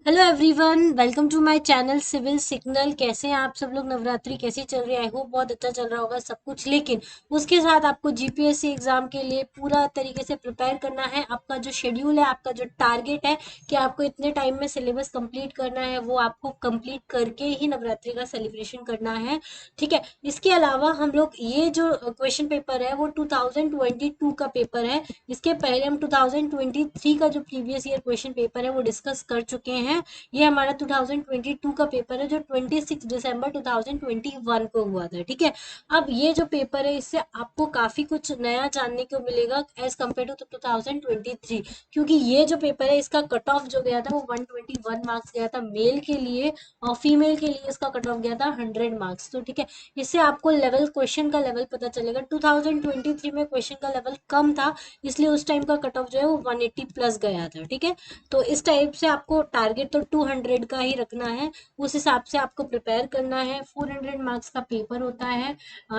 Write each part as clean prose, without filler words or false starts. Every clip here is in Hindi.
Hello everyone, welcome to my channel civil signal. कैसे हैं आप सब लोग? नवरात्रि कैसी चल रही है? आई होप बहुत अच्छा चल रहा होगा सब कुछ। लेकिन उसके साथ आपको जीपीएससी एग्जाम के लिए पूरा तरीके से प्रिपेयर करना है। आपका जो शेड्यूल है, आपका जो टारगेट है कि आपको इतने टाइम में सिलेबस कंप्लीट करना है, वो आपको कंप्लीट करके ही नवरात्रि का सेलिब्रेशन करना है। ठीक है। इसके अलावा हम लोग ये जो क्वेश्चन पेपर है वो 2022 का पेपर है। इसके पहले हम 2023 का जो प्रीवियस ईयर क्वेश्चन पेपर है वो डिस्कस कर चुके हैं। ये हमारा 2022 का पेपर है जो 26 दिसंबर 2021 को हुआ था। ठीक है। अब ये जो पेपर है इससे आपको काफी कुछ नया जानने को मिलेगा एज कम्पेयर टू 2023, क्योंकि ये जो पेपर है इसका कट ऑफ जो गया था वो 121 मार्क्स गया था मेल के लिए, और फीमेल के लिए इसका कट ऑफ गया था 100 मार्क्स। तो ठीक है, इससे आपको लेवल, क्वेश्चन का लेवल पता चलेगा। 2023 में क्वेश्चन का लेवल कम था, इसलिए उस टाइम का कट ऑफ जो है वो 180 प्लस गया था। ठीक है। तो इस टाइप से आपको टारगेट तो 200 का ही रखना है, उस हिसाब से आपको प्रिपेयर करना है। 400 मार्क्स का पेपर होता है।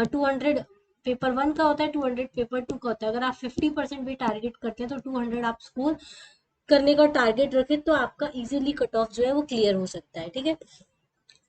200 पेपर वन का होता है, 200 पेपर टू का होता है। अगर आप 50% भी टारगेट करते हैं तो 200 आप स्कोर करने का टारगेट रखें तो आपका इजीली कट ऑफ जो है वो क्लियर हो सकता है। ठीक है।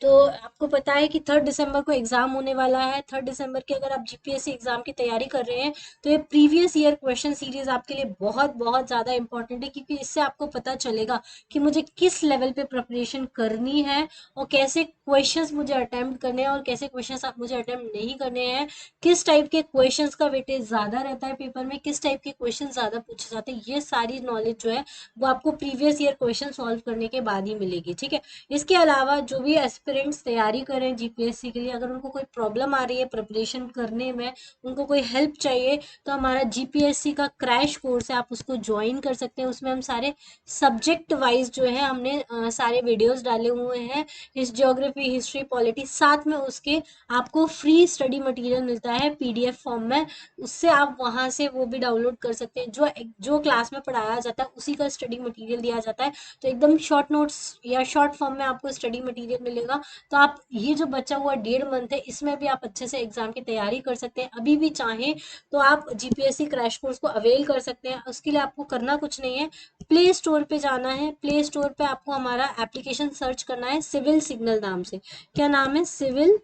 तो आपको पता है कि 3 दिसंबर को एग्जाम होने वाला है। 3 दिसंबर की अगर आप जीपीएससी एग्जाम की तैयारी कर रहे हैं तो ये प्रीवियस ईयर क्वेश्चन सीरीज आपके लिए बहुत बहुत ज्यादा इंपॉर्टेंट है, क्योंकि इससे आपको पता चलेगा कि मुझे किस लेवल पे प्रिपरेशन करनी है और कैसे क्वेश्चंस मुझे अटेम्प्ट करने हैं और कैसे क्वेश्चंस आप मुझे अटेम्प्ट नहीं करने हैं। किस टाइप के क्वेश्चंस का वेटेज ज्यादा रहता है पेपर में, किस टाइप के क्वेश्चन ज्यादा पूछे जाते हैं, ये सारी नॉलेज जो है वो आपको प्रीवियस ईयर क्वेश्चन सॉल्व करने के बाद ही मिलेगी। ठीक है। इसके अलावा जो भी एस्पिरेंट्स तैयारी कर रहे हैं जीपीएससी के लिए, अगर उनको कोई प्रॉब्लम आ रही है प्रिपरेशन करने में, उनको कोई हेल्प चाहिए, तो हमारा जीपीएससी का क्रैश कोर्स है, आप उसको ज्वाइन कर सकते हैं। उसमें हम सारे सब्जेक्ट वाइज जो है हमने सारे वीडियोस डाले हुए हैं। ज्योग्राफी, हिस्ट्री, पॉलिटी, साथ में उसके आपको फ्री स्टडी मटेरियल मिलता है पीडीएफ फॉर्म में। उससे आप वहां से वो भी डाउनलोड कर सकते हैं। जो जो क्लास में पढ़ाया जाता है उसी का स्टडी मटेरियल दिया जाता है। तो एकदम शॉर्ट नोट्स या शॉर्ट फॉर्म में आपको स्टडी मटेरियल मिलेगा। तो आप ये जो बचा हुआ 1.5 मंथ है इसमें भी आप अच्छे से एग्जाम की तैयारी कर सकते हैं। अभी भी चाहें तो आप जीपीएससी क्रैश कोर्स को अवेल कर सकते हैं। उसके लिए आपको करना कुछ नहीं है, प्ले स्टोर पे जाना है। प्ले स्टोर पे आपको हमारा एप्लीकेशन सर्च करना है सिविल सिग्नल नाम से। क्या नाम है? सिविल,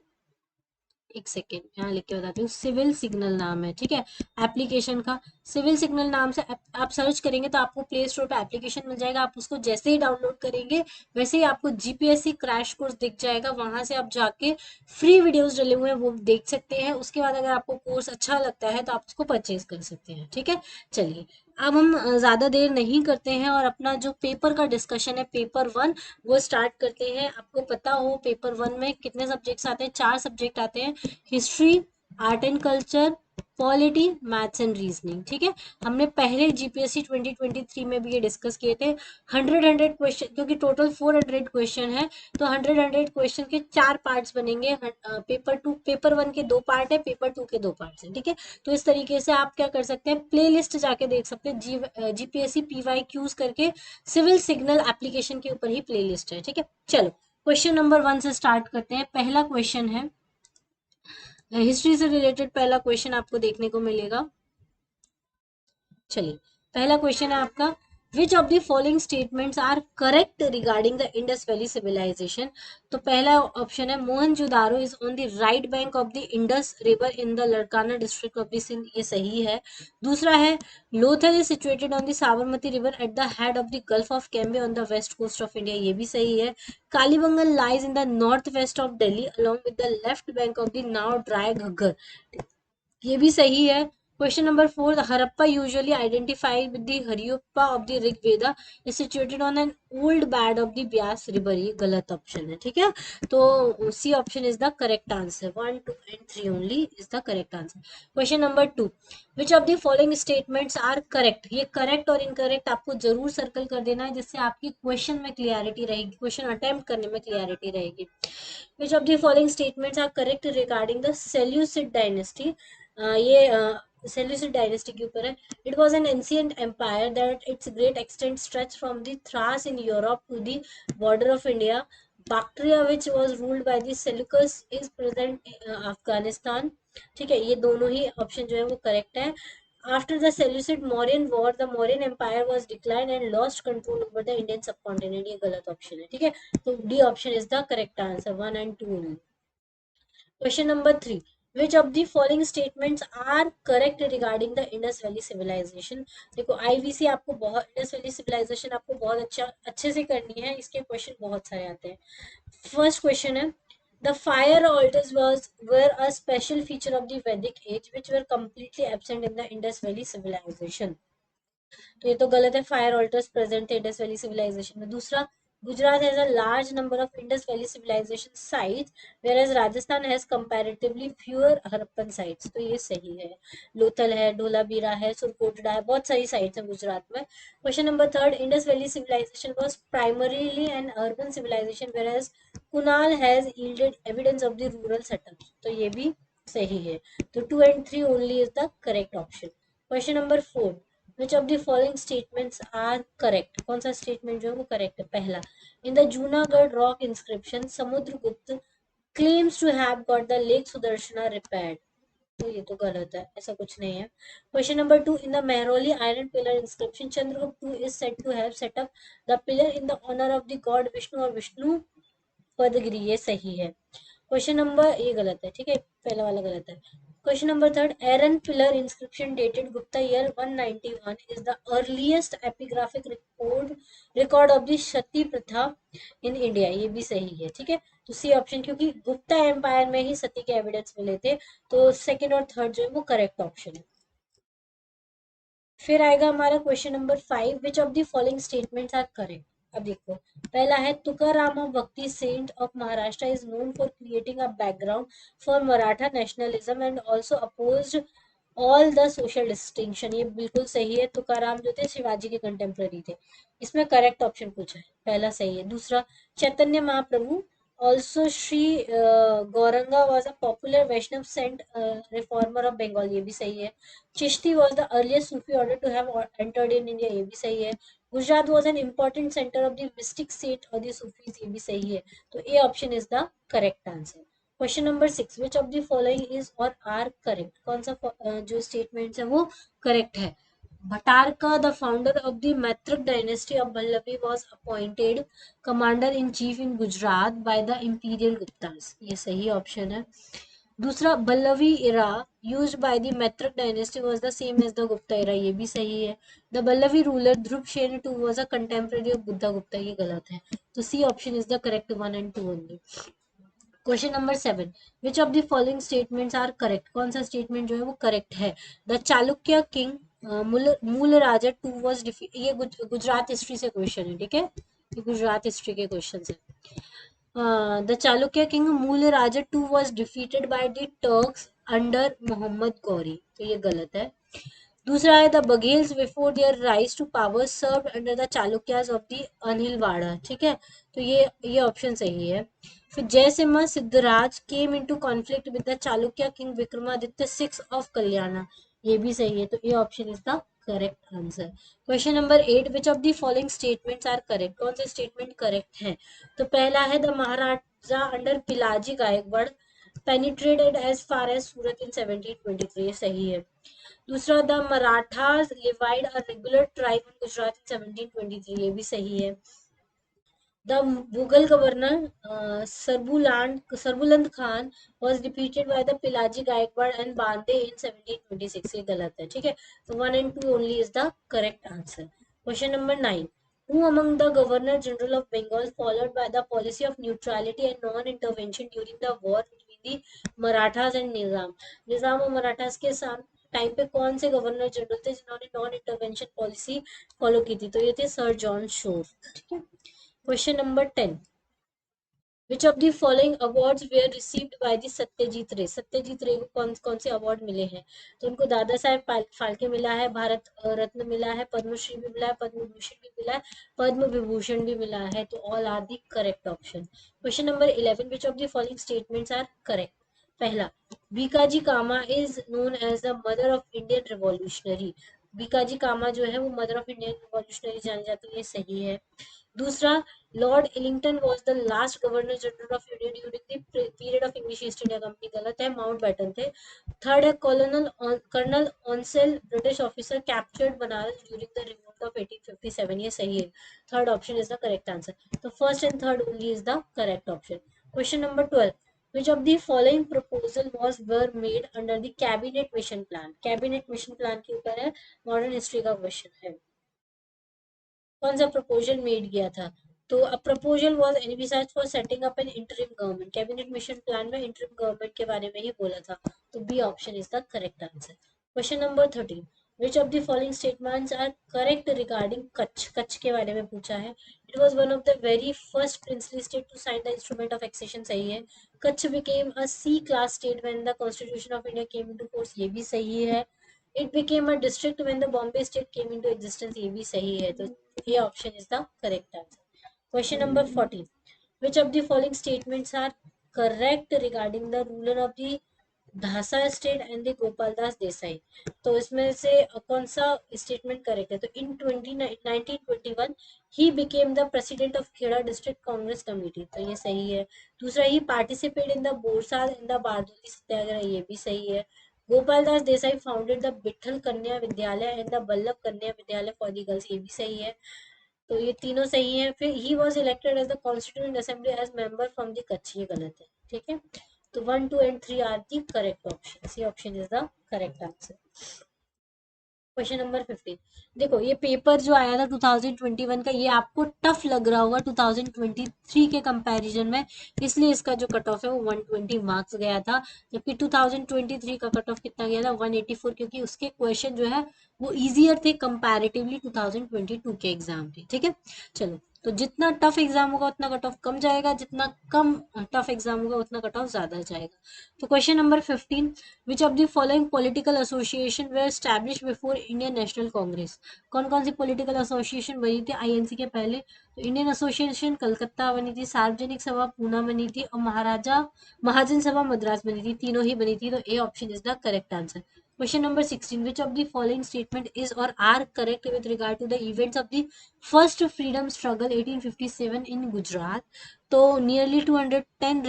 एक सेकेंड यहाँ लिख के बताती हूँ। सिविल सिग्नल नाम है, ठीक है, एप्लीकेशन का। सिविल सिग्नल नाम से आप सर्च करेंगे तो आपको प्ले स्टोर पे एप्लीकेशन मिल जाएगा। आप उसको जैसे ही डाउनलोड करेंगे वैसे ही आपको जीपीएससी क्रैश कोर्स दिख जाएगा। वहां से आप जाके फ्री वीडियोस डले हुए हैं वो देख सकते हैं। उसके बाद अगर आपको कोर्स अच्छा लगता है तो आप उसको परचेज कर सकते हैं। ठीक है। चलिए, अब हम ज्यादा देर नहीं करते हैं और अपना जो पेपर का डिस्कशन है, पेपर वन, वो स्टार्ट करते हैं। आपको पता हो पेपर वन में कितने सब्जेक्ट्स आते हैं? 4 सब्जेक्ट आते हैं। History, art and culture, polity, maths and reasoning. ठीक है। हमने पहले जीपीएससी 2023 में भी ये डिस्कस किए थे। 100 क्वेश्चन, क्योंकि टोटल 400 क्वेश्चन है, तो 100 क्वेश्चन के 4 पार्ट्स बनेंगे। पेपर टू, पेपर वन के 2 पार्ट है, पेपर टू के 2 पार्ट्स है। ठीक है। तो इस तरीके से आप क्या कर सकते हैं, प्ले लिस्ट जाके देख सकते हैं। जीपीएससी पीवाई क्यूज करके सिविल सिग्नल एप्लीकेशन के ऊपर ही प्ले लिस्ट है। ठीक है। चलो, क्वेश्चन नंबर 1 से स्टार्ट करते हैं। पहला क्वेश्चन है, हिस्ट्री से रिलेटेड पहला क्वेश्चन आपको देखने को मिलेगा। चलिए, पहला क्वेश्चन है आपका, which of the following statements are correct regarding the Indus valley civilization. तो पहला ऑप्शन है, Mohenjodaro is on the right bank of the Indus river in the Larkana district of the Sindh, ये सही है। दूसरा है, Lothal is situated on the Sabarmati river at the head of the gulf of Cambay on the west coast of India, ये भी सही है। Kalibangan lies in the north west of Delhi along with the left bank of the now dry Ghaggar, ये भी सही है। Question number 4, the Harappa usually identified with the Harippa of the Rigveda is situated on an old bed of the Beas river, ये गलत ऑप्शन है। ठीक है। तो C option is the correct answer. 1, 2 and 3 only is the correct answer. Question number 2, which of the following statements are correct. ये करेक्ट और इनकरेक्ट आपको जरूर सर्कल कर देना है, जिससे आपकी क्वेश्चन में क्लियरिटी रहेगी, क्वेश्चन अटेम्प्ट करने में क्लियरिटी रहेगी। Which of the following statements are correct regarding the Seleucid dynasty. ये सेल्यूसिड डायनेस्टी के ऊपर है। It was an ancient empire that its great extent stretch from the Thrace in Europe to the border of India. Bactria which was ruled by the Seleucus is present in Afghanistan। ठीक है, ये दोनों ही ऑप्शन जो है वो करेक्ट है। After the Seleucid Mauryan War, the Mauryan Empire was declined and lost control over the Indian subcontinent. ये गलत ऑप्शन है, ठीक है, तो D option is the correct answer, 1 and 2 only. Question number 3. Which of the following statements are correct regarding the Indus Valley civilization? देखो आईवीसी आपको बहुत, इंडस वैली सिविलाइजेशन आपको बहुत अच्छे से करनी है, इसके क्वेश्चन बहुत सारे आते हैं. फर्स्ट क्वेश्चन है, the fire altars were a special feature of the Vedic age which were completely absent in the Indus Valley civilization. तो ये तो गलत है, फायर ऑल्टर्स प्रेजेंट थे इंडस वैली सिविलाइजेशन में. दूसरा, Gujarat has a large number of Indus valley civilisation sites whereas Rajasthan has comparatively fewer Harappan sites. तो ये सही है. लोथल है, ढोलाबीरा है, सुरकोटड़ा है, बहुत सारी साइट्स हैं गुजरात में. Question number third, Indus valley civilisation was primarily an urban civilisation whereas Kunal has yielded evidence of the rural setup. तो ये भी सही है. तो 2 and 3 only is the correct option. Question number 4, which of the following statements are correct? कौन सा स्टेटमेंट जो है वो करेक्ट है? पहला, in the Junagadh rock inscription Samudragupta claims to have got the lake Sudarshana repaired. तो ये तो गलत है, ऐसा कुछ नहीं है. Question number 2, in the Mehroli iron pillar inscription Chandragupta II is said to have set up the pillar in the honor of the god Vishnu और विष्णु पदगिरी. ये सही है. क्वेश्चन नंबर, ये गलत है, ठीक है, पहला वाला गलत है. Question number third, Aaron pillar inscription dated Gupta year 191 is the earliest epigraphic record of the Shati Pratha in India. ये भी सही है, ठीक है. तो सी ऑप्शन, क्योंकि गुप्ता एम्पायर में ही सती के एविडेंस मिले थे, तो सेकंड और थर्ड जो है वो करेक्ट ऑप्शन है. फिर आएगा हमारा question number 5, which of the following statements are correct. अब देखो, पहला है, Tukaram bhakti saint of Maharashtra is known for creating a background for Maratha nationalism and also opposed all the social distinction. ये बिल्कुल सही है. तुकाराम जो थे शिवाजी के कंटेम्प्रेरी थे. इसमें करेक्ट ऑप्शन पूछा है, पहला सही है. दूसरा, Chaitanya Mahaprabhu also Sri Gauranga was a popular Vaishnav saint reformer of Bengal. ये भी सही है. Chishti was the earliest Sufi order to have entered in India. ये भी सही है. Gujarat was an important center of the mystic state or the Sufis. ये भी सही है. तो A option is the correct answer. Question number 6, which of the following is और आर करेक्ट. कौन सा जो स्टेटमेंट्स है वो करेक्ट है? Bhatarka, the founder of the Maitrak dynasty of Vallavi, was appointed commander in chief in Gujarat by the imperial Guptas. ये सही ऑप्शन है. दूसरा, Pallavi era used by the Maitrak dynasty was the same as the Gupta era. ये भी सही है. The Pallavi ruler Drupsheni II was a contemporary of Buddha Gupta. ये गलत है. तो C option is the correct 1 and 2 only. Question number 7, which of the following statements are correct. कौन सा स्टेटमेंट जो है वो करेक्ट है? The Chalukya king Mul Raja two was defeat. ये गुजरात हिस्ट्री से क्वेश्चन है, ठीक है, ये गुजरात हिस्ट्री के क्वेश्चन है. The Chalukya king Mul Raja two was defeated by the Turks under Mohammad Ghori. तो ये गलत है. दूसरा है, the Baghels before their rise to power serve under the Chalukyas of the Anhilwara. ठीक है, तो ये ऑप्शन सही है. फिर Jaysimha Siddharaj came into conflict with the Chalukya king Vikramaditya 6 of Kalyana. ये भी सही है. तो ये option is the correct answer. Question number 8, which of the following statements are correct. कौन से स्टेटमेंट करेक्ट है? तो पहला है, the Maharaja under Pilaji Gaekwad penetrated as far as Surat in 1723. ये सही है. दूसरा, the Marathas levied a regular tribe in Gujarat in 1723. ये भी सही है. The Mughal governor Sarbuland Khan was defeated by the Pilaji Gaikwad and Bande in 1726. ये गलत है, ठीक है. So 1 and 2 only is the correct answer. Question number 9. Who among the Governor General of Bengal followed by the policy of neutrality and non-intervention during the war between the Marathas and Nizam? निजाम और मराठास के साथ टाइम पे कौन से गवर्नर जनरल थे जिन्होंने नॉन इंटरवेंशन पॉलिसी फॉलो की थी? तो ये थे सर जॉन शोर. ठीक है. Question number 10. Which of the following awards were received by the Satyajit रे? सत्यजीत रे को कौन से अवार्ड मिले हैं? तो उनको दादा साहेब फाल्के मिला है, भारत रत्न मिला है, पद्मश्री भी मिला है, पद्म भूषण भी मिला है, पद्म विभूषण भी मिला है. तो all are the correct option. Question number 11, which of the following statements are correct. पहला, Bhikaji Cama is known as the mother of Indian revolutionary. Bhikaji Cama जो है वो मदर ऑफ इंडियन रिवॉल्यूशनरी जाने जाते हैं. ये सही है. दूसरा, Lord Ellington was the last governor general of India during the period of English East India Company. गलत है, माउंट बैटन थे. थर्ड है colonel Onsell, British officer captured Banaras during the revolt of 1857, ये सही है। Third option is the correct answer. तो first and third only is the correct option. Question number 12, which of the following proposal was were made under the cabinet mission plan? Cabinet mission plan के ऊपर है, मॉडर्न हिस्ट्री का क्वेश्चन है। कौन सा प्रपोजल मेड गया था? तो a proposal was envisaged for setting up an interim government. Cabinet mission plan में इंटरिम गवर्नमेंट के बारे में ही बोला था। तो B option is the correct answer. Question number 13, which of the following statements are correct regarding Kutch? Kutch के बारे में पूछा है। It was one of the very first princely state to sign the instrument of accession, सही है। Kutch became a C class state when the constitution of India came into force, ये भी सही है। It became a district when the Bombay state came into existence, ये भी सही है। तो ये option is the correct answer. Question number 14, which of the following statements are correct regarding the ruler of the Dhasa state and the Gopal Das Desai? तो इसमें से कौन सा स्टेटमेंट करेक्ट है? तो in 1921 he became the president of Kheda district Congress committee, तो ये सही है। दूसरा, he participate in the Borsad in the Bardoli Satyagraha, ये भी सही है। Gopal Das Desai founded the Vithal Kanya Vidyalaya and the Ballabh कन्या विद्यालय फॉर द गर्ल्स, ये भी सही है। तो ये तीनों सही है। फिर he was elected as the constituent assembly as member from the Kutch, ये गलत है। ठीक है, तो 1, 2 and 3 are the correct option. C option is the correct answer. Question number 15, देखो ये पेपर जो आया था 2021 का, ये आपको टफ लग रहा होगा 2023 के कंपैरिजन में, इसलिए इसका जो कट ऑफ है वो 120 मार्क्स गया था। जबकि 2023 का कट ऑफ कितना गया था? 184, क्योंकि उसके क्वेश्चन जो है वो इजियर थे कंपैरेटिवली 2022 के एग्जाम के। ठीक है, चलो, तो जितना टफ एग्जाम होगा उतना कट ऑफ कम जाएगा, जितना कम टफ एग्जाम होगा उतना कट ऑफ ज्यादा जाएगा। तो question number 15, which of the following political association way establish before Indian national Congress? कौन कौन सी पॉलिटिकल एसोसिएशन बनी थी आईएनसी के पहले? तो इंडियन एसोसिएशन कलकत्ता बनी थी, सार्वजनिक सभा पूना बनी थी, और महाराजा महाजन सभा मद्रास बनी थी, तीनों ही बनी थी। तो A option is the correct answer. Question number 16, which of the following statement is or are correct with regard to the events of the first freedom struggle 1857 in Gujarat? तो nearly 210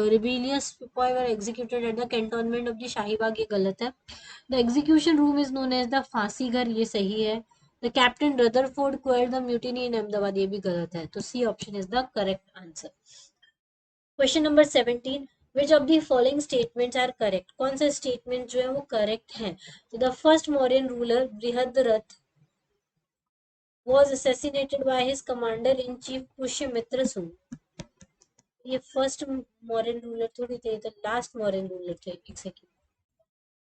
rebellious sepoy were executed at the cantonment of the Shahibag, ये गलत है। The execution room is known as the फांसी घर, ये सही है। The captain Rutherford quelled the mutiny in Ahmedabad, ये भी गलत है। तो C option is the correct answer। Question number 17, which of the following statements are correct? कौन सा स्टेटमेंट जो है वो करेक्ट है? तो the first Mauryan ruler Brihadratha was assassinated by his commander in chief Pushyamitra Sunga. ये फर्स्ट मौर्यन रूलर थोड़ी थे, तो लास्ट मौर्यन रूलर थे। एक सेकेंड,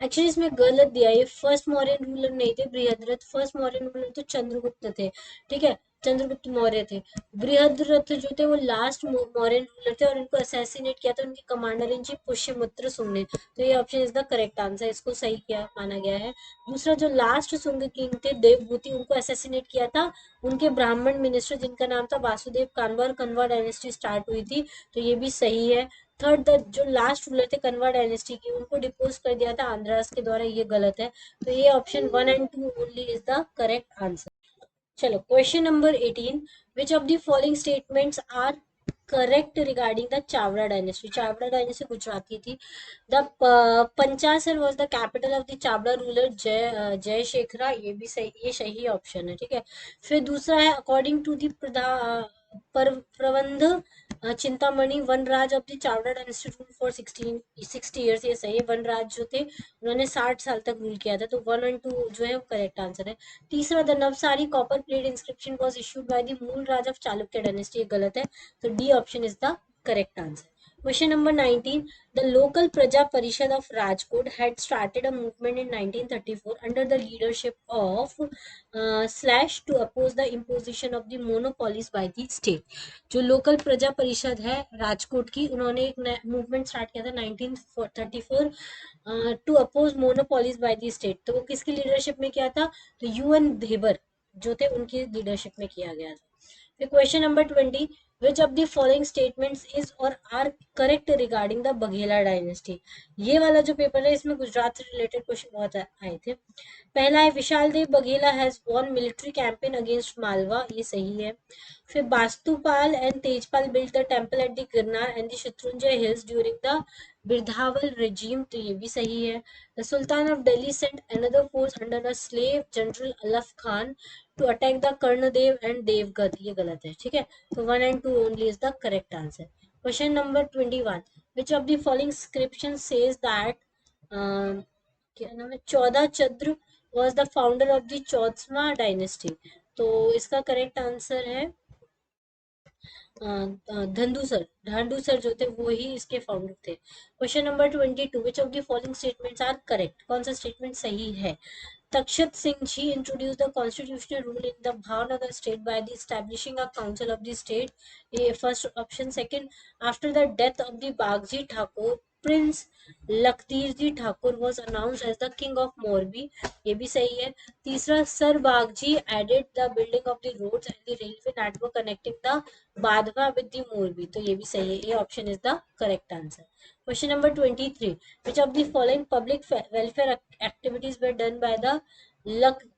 एक्चुअली इसमें गलत दिया, ये फर्स्ट मौर्यन रूलर नहीं थे बृहद्रथ। फर्स्ट मौर्यन रूलर तो चंद्रगुप्त थे। ठीक है, चंद्रगुप्त मौर्य थे। बृहद्रथ जो थे वो लास्ट मौर्यन रूलर थे, और इनको असैसिनेट किया था उनके कमांडर इन चीफ पुष्यमित्र सुंग ने। तो ये option is the correct answer, इसको सही किया माना गया है। दूसरा, जो लास्ट सुंग किंग थे देवभूति, उनको असैसिनेट किया था उनके ब्राह्मण मिनिस्टर जिनका नाम था वासुदेव कानवा, और कनवा डायनेस्टी स्टार्ट हुई थी। तो ये भी सही है। थर्ड, द जो लास्ट रूलर थे कनवा डायनेस्टी की, उनको डिपोज कर दिया था आंध्रास के द्वारा, ये गलत है। तो ये option 1 and 2 only is the correct answer. चलो, question number 18, which of the following statements are correct regarding the Chavda dynasty? Chavda dynasty Gujarati थी। The Panchasar was the capital of the Chavda ruler Jay Shekhara, ये भी सही, ये सही ऑप्शन है। ठीक है, फिर दूसरा है, according to the Prabandh Chintamani Vanraj of the Chavda dynasty rule for 60 years, ये सही है। वनराज जो थे उन्होंने 60 साल तक रूल किया था। तो 1 एंड 2 जो है वो करेक्ट आंसर है। तीसरा, the Navsari copper plate inscription was issued by the मूल राज ऑफ चालुक्य डायनेस्टी, ये गलत है। तो D option is the correct answer. Question number 19, the local प्रजा परिषद of Rajkot had started a movement in 1934 under the leadership of slash to oppose the imposition of the monopolies by the state। जो लोकल प्रजा परिषद है राजकोट की, उन्होंने एक मूवमेंट स्टार्ट किया था 1934 to oppose monopolies by the state. तो वो किसकी लीडरशिप में किया था? तो यूएन धेबर जो थे उनकी लीडरशिप में किया गया था। फिर question number 20, which of the following statements is और are correct regarding the Baghela dynasty. ये वाला जो पेपर है इसमें गुजरात से रिलेटेड क्वेश्चन बहुत आए थे। पहला है Vishal Dev Baghela has won military campaign against Malwa, ये सही है। फिर Vastupal and Tejpal built the temple at the Girnar and the Shatrunjaya hills during the Birdhaval regime, तो ये भी सही है। The sultan of Delhi sent another force under the slave general Alaf Khan to attack the Karnadev and Devgarh, ये गलत है, ठीक है। तो 1 and 2 only is the correct answer. Question number 21, which of the following inscription says that, क्या नाम है, Chauda Chandra was the founder of the Chauthama dynasty. तो इसका करेक्ट आंसर है धंधुसर, धांडूसर जो थे वो ही इसके फाउंडर थे। Question number 22, which of the following statements are correct, कौन सा स्टेटमेंट सही है। Takshit Singh Ji introduced the constitutional rule in the Bhavnagar state by the establishing a council of the state. A first option. Second, after the death of the Bagji Thakur, Prince Lakdir Ji Thakur was announced as the king of Morbi. ये भी सही है। तीसरा, Sir Bagji added the building of the roads and the railway network connecting the Badhwa with the Morbi. तो ये भी सही है। ये option is the correct answer. Question number 23. Which of the following public welfare activities were done by the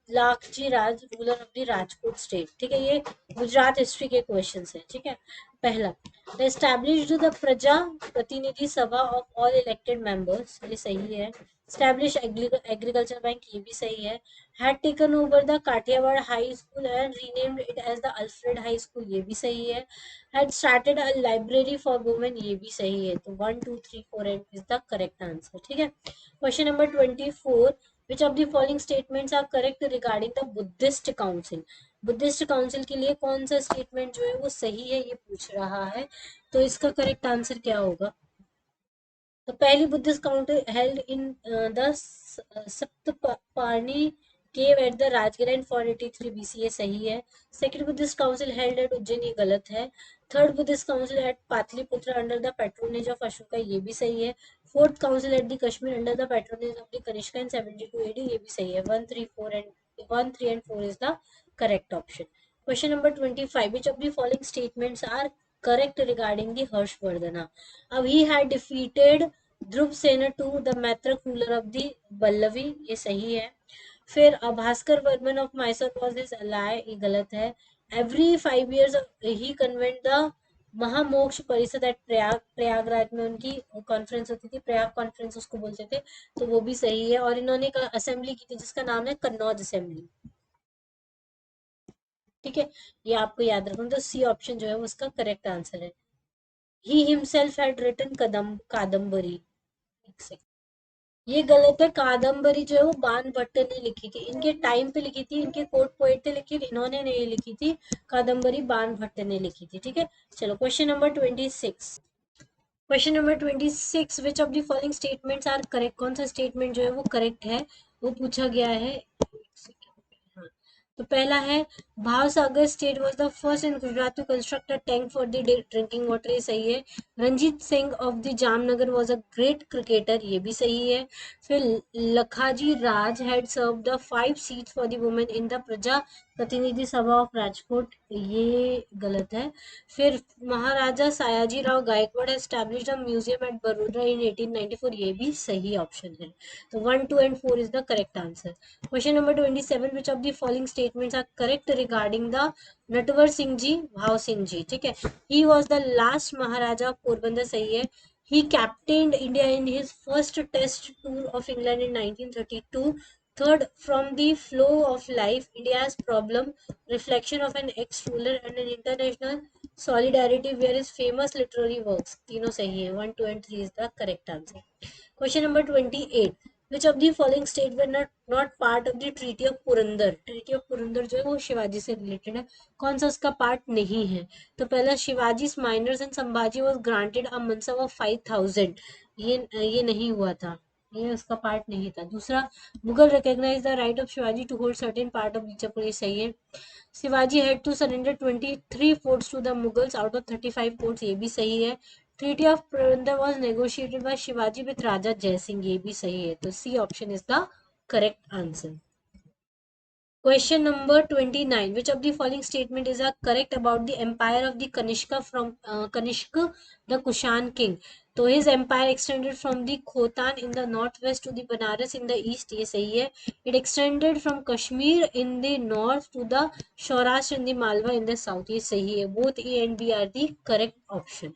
Lakhaji Raj ruler of the Rajput state? ठीक है, ये गुजरात हिस्ट्री के क्वेश्चन है, ठीक है। पहला, established the Praja Pratinidhi Sabha of all elected members, ये सही है। स्टैब्लिश एग्रीकल्चर बैंक, ये भी सही है। Had taken over the Kathiawar high school and renamed it as the Alfred high school, ये भी सही है। Had started a library for women, ये भी सही है। तो 1 2 3 4 and is the correct answer, ठीक है। Question number 24, which of the following statements are correct regarding the Buddhist council? Buddhist council के लिए कौन सा स्टेटमेंट जो है वो सही है, ये पूछ रहा है। तो इसका करेक्ट आंसर क्या होगा? तो पहली Buddhist council held in the Saptaparni cave at the Rajgira in 483 BC, ये सही है। Second Buddhist council held at Ujjain, ये गलत है। Third Buddhist council at Pataliputra under the patronage of Ashoka, ये भी सही है। Fourth council at the Kashmir under the patronage of the Kanishka in 72 AD, ये भी सही है। 1 3 4 and 4 is the correct option. Question number 25, which of the following statements are correct regarding the Harshvardhana? He had defeated Dhruva Sena two the Maitraka ruler of the Valabhi, ये सही है। फिर Bhaskar Varman of Mysore was his ally, ये गलत है। Every 5 years he convened the Mahamoksha Parishad at Prayagraj में उनकी कॉन्फ्रेंस होती थी, प्रयाग कॉन्फ्रेंस उसको बोलते थे, तो वो भी सही है। और इन्होंने एक असेंबली की थी जिसका नाम है कन्नौज असेंबली, ठीक है। ये आपको याद रखना, तो सी ऑप्शन जो है वो उसका करेक्ट आंसर है। ही हिमसेल्फ हैड रिटन कदम कादम्बरी, ये गलत है। कादम्बरी जो है वो बाण भट्ट ने लिखी थी, इनके टाइम पे लिखी थी, इनके कोर्ट पोएट थे, लेकिन इन्होंने नहीं लिखी थी। कादम्बरी बाण भट्ट ने लिखी थी, ठीक है। चलो question number 26। Question number 26, which of the following statements are correct, कौन सा स्टेटमेंट जो है वो करेक्ट है, वो पूछा गया है। हाँ, तो पहला है Bhavsagar state was the first in Gujarat to construct a tank for the drinking water, ये सही है। Ranjit Singh of the Jamnagar was a great cricketer, ये भी सही है। फिर Lakhaji Raj had serve the 5 seats for the women in the Praja Pratinidhi Sabha of Rajkot, ये गलत है। फिर Maharaja Sayaji Rao Gaekwad established a museum at Baroda in 1894, ये भी सही ऑप्शन है। तो 1 2 and 4 is the correct answer. Question number 27, which of the following statements are correct regarding the Natwar Singh ji Bhav Singh ji, ठीक है। He was the last Maharaja of Porbandar, सही है। He captained India in his first test tour of England in 1932. Third, from the flow of life, India's problem, reflection of an ex-ruler and an international solidarity were his famous literary works. तीनों सही है। 1 2 and 3 is the correct answer. Question number 28. Which of the following state were not part of the Treaty of Purandar? Treaty of Purandar जो है वो शिवाजी से रिलेटेड है, कौन सा उसका पार्ट नहीं है? तो पहला, Shivaji minors and Sambhaji was granted a mansab of 5000, ये नहीं हुआ था, ये उसका पार्ट नहीं था। दूसरा, Mughal recognize the right of Shivaji to hold certain part of Bijapur, ये सही है। Shivaji had to surrender 23 forts to the Mughals out of 35 forts, ये भी सही है। Treaty of Porbandar was negotiated by Shivaji with Raja Jaisingh, ये भी सही है। तो C option is the correct answer. Question number 29. Which of the following statement is a correct about the empire of the Kanishka from Kanishka, the Kushan king? तो his empire extended from the Khotan in the northwest to the Banaras in the east. ये सही है. It extended from Kashmir in the north to the Saurashtra in the Malwa in the south. ये सही है. Both A and B are the correct option.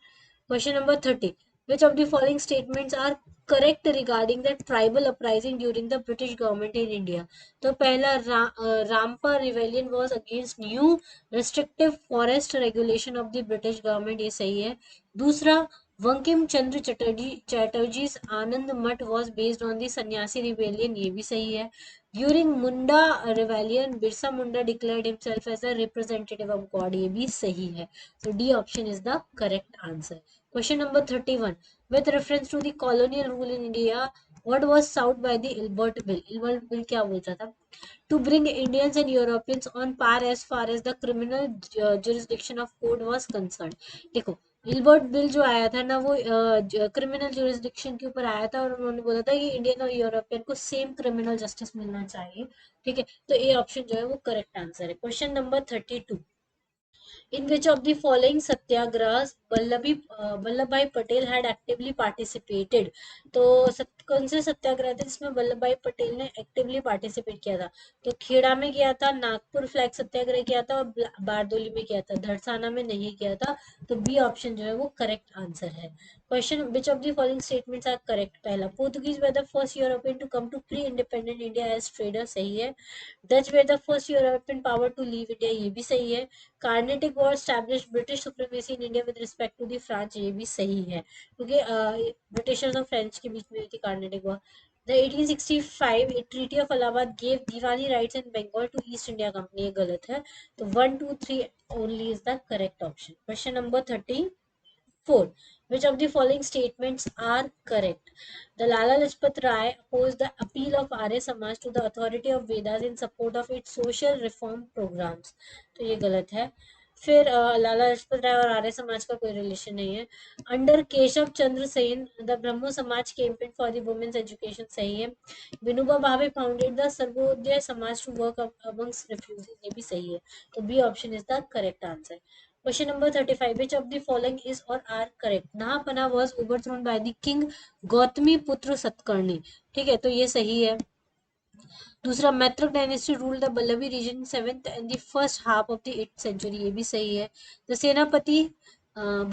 Question number 30. Which of the following statements are correct regarding the tribal uprising during the British government in India? तो पहला Rampa rebellion was against new restrictive forest regulation of the British government. ये सही है. दूसरा, Bankim Chandra Chatterjee Anand Math was based on the sanyasi rebellion. ये भी सही है. During Munda rebellion Birsa Munda declared himself as a representative of God. ये भी सही है. So D option is the correct answer. Question number 31. With reference to the colonial rule in India, what was sought by the Ilbert Bill? Ilbert Bill क्या बोलता था? To bring Indians and Europeans on par as far as the criminal jurisdiction of code was concerned. देखो, इल्बर्ट बिल जो आया था ना, वो क्रिमिनल जुरिस्डिक्शन के ऊपर आया था, और उन्होंने बोला था कि इंडियन और यूरोपियन को सेम क्रिमिनल जस्टिस मिलना चाहिए. ठीक है, तो ए ऑप्शन जो है वो करेक्ट आंसर है. Question number 32. In which of the following satyagrahas Vallabh भाई पटेल had actively participated? तो कौन से सत्याग्रह थे जिसमें वल्लभ भाई पटेल ने एक्टिवली पार्टिसिपेट किया था? तो खेड़ा में किया था, नागपुर फ्लैग सत्याग्रह किया था, और बारदोली में किया था. धड़साना में नहीं किया था. तो बी ऑप्शन जो है वो करेक्ट आंसर है. Question, which of the following statements are correct? पहला, Portuguese were the first European to come to pre independent India as trader. सही है. Dutch were the first European power to leave India. ये भी सही है. Carnatic war establish British supremacy in India with respect to the France. ये भी सही है, क्योंकि ब्रिटिशर्स और फ्रेंच के बीच में हुई थी Carnatic war. The 1865 Treaty of Allahabad gave Diwali rights in Bengal to East India Company. ये गलत है. तो 1, 2, 3 only is the correct option. Question number 34. Which of the following statements are correct? The Lala Lajpat Rai opposed the appeal of Arya Samaj to the authority of Vedas in support of its social reform programs. तो ये गलत है. फिर लाला लाजपत राय और आर्य समाज का कोई रिलेशन नहीं है. Under Keshab Chandra Sen the Brahmo Samaj campaign for the women's education. सही है. विनोबा भावे फाउंडेड द सर्वोदय समाज टू वर्क अमंग्स रिफ्यूजीज. ये भी सही है. तो B option is the correct answer. Question number 35. Which of the following is or are correct? Nahapana was overthrown by the king Gautami Putra Satkarni. ठीक है, तो ये सही है. दूसरा, Maitraka dynasty rule the Vallabhi region 7th and the first half of the 8th century. ये भी सही है. The Senapati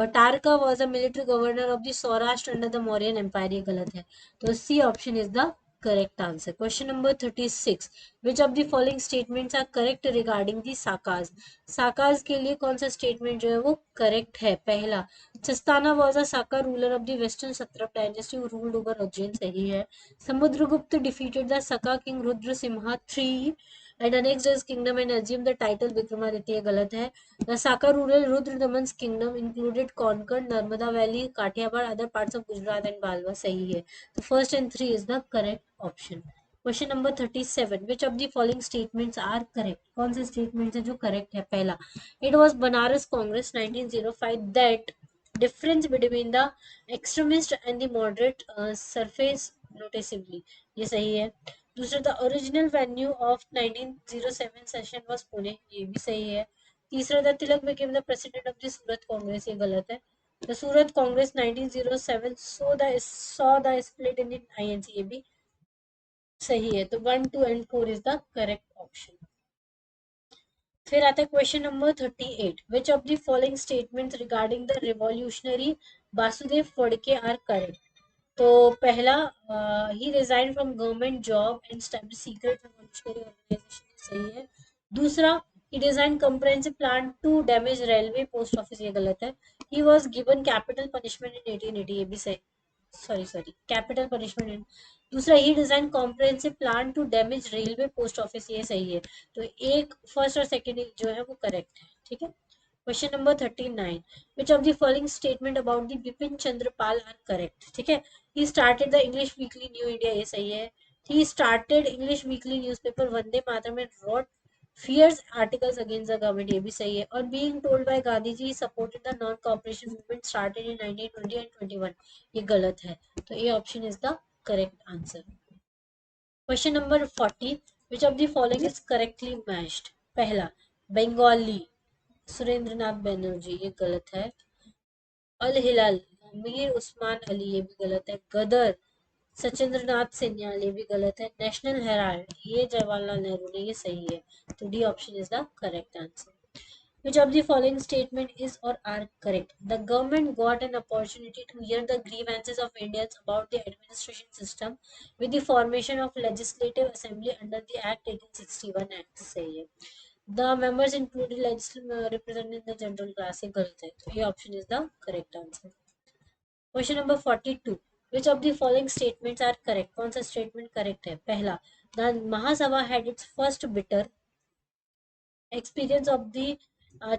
Bhatarka was a military governor of the Saurashtra under the Mauryan empire. ये गलत है. तो C option is the correct answer. Question number 36. Which of the following statements are correct regarding the Sakas? Sakas के लिए कौन सा स्टेटमेंट जो है वो करेक्ट है? पहला, Chastana was a Saka ruler of the western satrap dynasty who ruled over Ujjain. सही है. Samudragupta defeated the Saka king Rudra Simha III and annexed his kingdom and assumed the title Vikramaditya. गलत है. The Saka rural Rudradaman's kingdom included Konkan, Narmada Valley, Kathiawar, other parts of Gujarat and Balwa. सही है. The first and 3 is the correct option. Question number 37. Which of the following statements are correct? कौन से statements है जो correct है? पहला, it was Banaras Congress 1905 that difference between the extremist and the moderate surface noticeably. ये सही है. दूसरा, the original venue of 1907 session was Pune. ये भी सही है. तीसरा, the Tilak became the president of the Surat Congress. ये गलत है. The Surat Congress 1907 saw the split in the INC. ये भी सही है. तो 1, 2 and 4 is the correct option. फिर आता है question number 38. Which of the following statements regarding the revolutionary Vasudev Phadke are correct? तो पहला, he resign from government job and establish secret revolutionary organisation. सही है. दूसरा, he design comprehensive plan to damage railway post office. ये गलत है. He was given capital punishment in 1880. ये भी सही. Sorry, capital punishment. दूसरा, he design comprehensive plan to damage railway post office. ये सही है. तो एक फर्स्ट और सेकंड जो है वो करेक्ट है. ठीक है. Question number 39. Which of the following statement about the Bipin Chandra Pal are correct? ठीक है. He started the English weekly New India. ये सही है. He started English weekly newspaper Vande Mataram and wrote fierce articles against the government. ये भी सही है. और being told by Gandhi ji supported the non cooperation movement started in 1920 and 21. ये गलत है. तो ये option is the correct answer. Question number 40. Which of the following is correctly matched? पहला बंगाली सुरेंद्रनाथ बैनर्जी, ये गलत है। अल हिलाल मीर उस्मान अली, ये भी गलत है। गदर सचिंद्रनाथ सिन्हा, ये भी गलत है। नेशनल हेराल्ड ये जवाहरलाल नेहरू ने, ये सही है। तो D option is the correct answer. Which of the following statement is or are correct? The government got an opportunity to hear the grievances of Indians about the administration system with the formation of Legislative Assembly under the Act 1861 Act. सही है। The members included legislative representing the general class, ये गलत है। तो ये option is the correct answer. Question number 42. Which of the following statements are correct? कौन सा statement correct है? पहला, the Mahasabha had its first bitter experience of the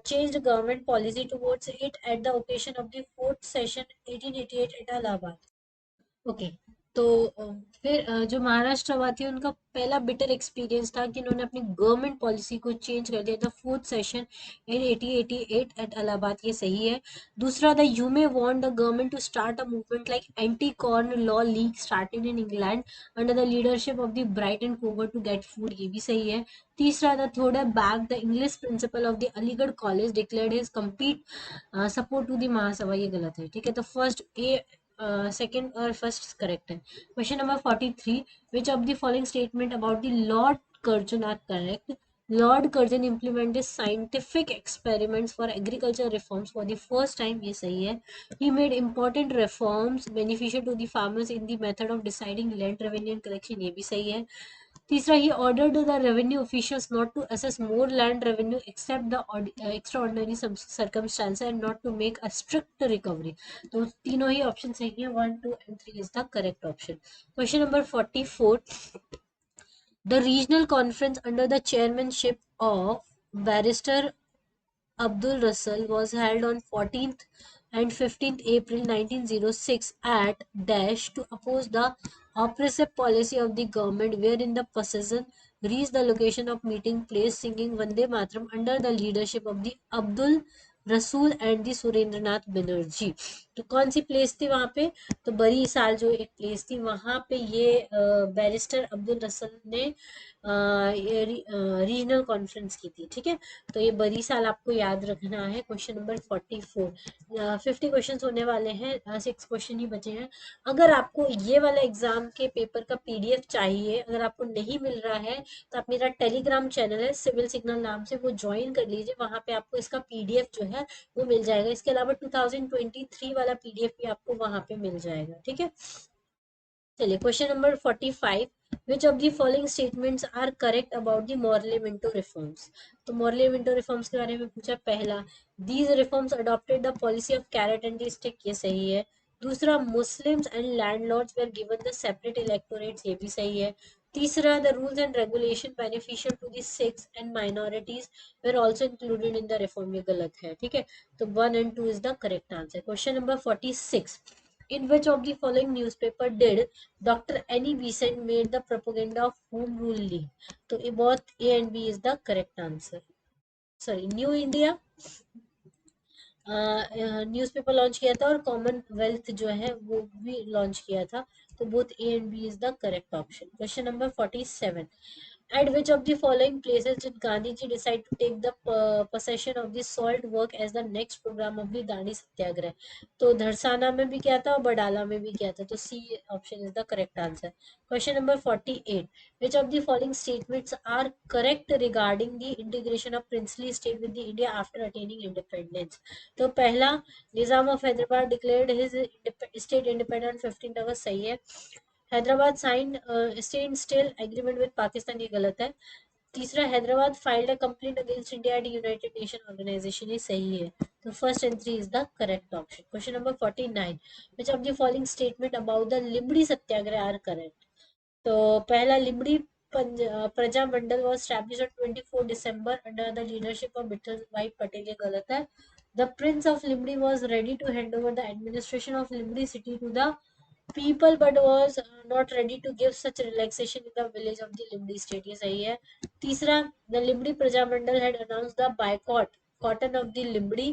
changed government policy towards it at the occasion of the fourth session 1888 at Allahabad. Okay, तो फिर जो महाराष्ट्र हुआ थी उनका पहला बिटर एक्सपीरियंस था कि उन्होंने अपनी गवर्नमेंट पॉलिसी को चेंज कर दिया था fourth session in 1888 at Allahabad, ये सही है। दूसरा, the Hume want the government to start a movement like anti corn law league started in England under the leadership of the Bright and कोवर टू गेट फूड, ये भी सही है। तीसरा, the Theodore Beck the English principal of the Aligarh college declared his complete support to the Mahasabha, ये गलत है। ठीक है, तो फर्स्ट ए सेकेंड और फर्स्ट करेक्ट है। Question number 43, which of the following statement about the Lord Curzon are correct? Lord Curzon implemented scientific experiments for agriculture reforms for the first time, ये सही है। He made important reforms beneficial to the farmers in the method of deciding land revenue and collection, ये भी सही है। तीसरा, he ordered the revenue officials not to assess more land revenue except the extraordinary circumstances and not to make a strict recovery. तो तीनों ही ऑप्शन सही है, 1, 2 and 3 is the correct option. Question number 44. The regional conference under the chairmanship of Barrister Abdul Russell was held on 14th and 15th April 1906 at Dash to oppose the oppressive policy of the government, wherein the procession reached the location of meeting place singing Vande Mataram under the leadership of the Abdul रसूल एंड दी सुरेंद्रनाथ बनर्जी। तो कौन सी प्लेस थी वहां पे? तो बड़ी साल जो एक प्लेस थी वहां पे ये बैरिस्टर अब्दुल रसल ने रीजनल कॉन्फ्रेंस की थी। ठीक है, तो ये बड़ी साल आपको याद रखना है। क्वेश्चन नंबर 44, 50 क्वेश्चन होने वाले हैं, 6 क्वेश्चन ही बचे हैं। अगर आपको ये वाला एग्जाम के पेपर का पीडीएफ चाहिए, अगर आपको नहीं मिल रहा है तो आप मेरा टेलीग्राम चैनल है सिविल सिग्नल नाम से, वो ज्वाइन कर लीजिए, वहां पे आपको इसका पीडीएफ जो है वो मिल जाएगा। इसके अलावा 2023 वाला पीडीएफ भी आपको वहां पे मिल जाएगा। ठीक है, चलिए question number 45, which of the following statements are correct about the Morley Minto reforms? तो मॉर्ले मिंटो रिफॉर्म्स के बारे में पूछा। पहला, these reforms adopted the policy of carrot and the stick, ये सही है। दूसरा, Muslims and landlords were given the separate electorates, ये भी सही है। तीसरा, the rules and regulation beneficial to the Sikhs and minorities were also included in the reform, ये गलत है। ठीक है, तो 1 and 2 is the correct answer. Question number 46, in which of the following newspaper did Dr. Annie Besant made the propaganda of Home Rule League? तो ये बहुत A and B is the correct answer. Sorry, New India newspaper launch किया था और कॉमनवेल्थ जो है वो भी लॉन्च किया था। तो both A and B is the correct option. Question number 47, at which of the following places did Gandhiji decide to take the possession of the salt work as the next program of the Dandi Satyagrah? तो धरसाना में भी किया था और बडाला में भी किया था। तो C option is the correct answer. Question number 48, which of the following statements are correct regarding the integration of princely state with the India after attaining independence? तो पहला, Nizam of Hyderabad declared his state independent 15 August, सही है। Hyderabad sign standstill agreement with Pakistan, ये गलत है। तीसरा, Hyderabad filed a complaint against India at united nation organisation, ये सही है। तो first and three is the correct option. Question number 49, which of the following statement about the Limdi Satyagraha are correct? तो पहला, Limdi Praja Mandal was establish on 24 December under the leadership of Vithalbhai Patel, ये गलत है। The Prince of Limdi was ready to hand over the administration of Limdi city to the people but was not ready to give such relaxation in the village of the Limdi state, ये सही है। तीसरा, the Limdi Praja Mandal had announced the boycott cotton of the Limdi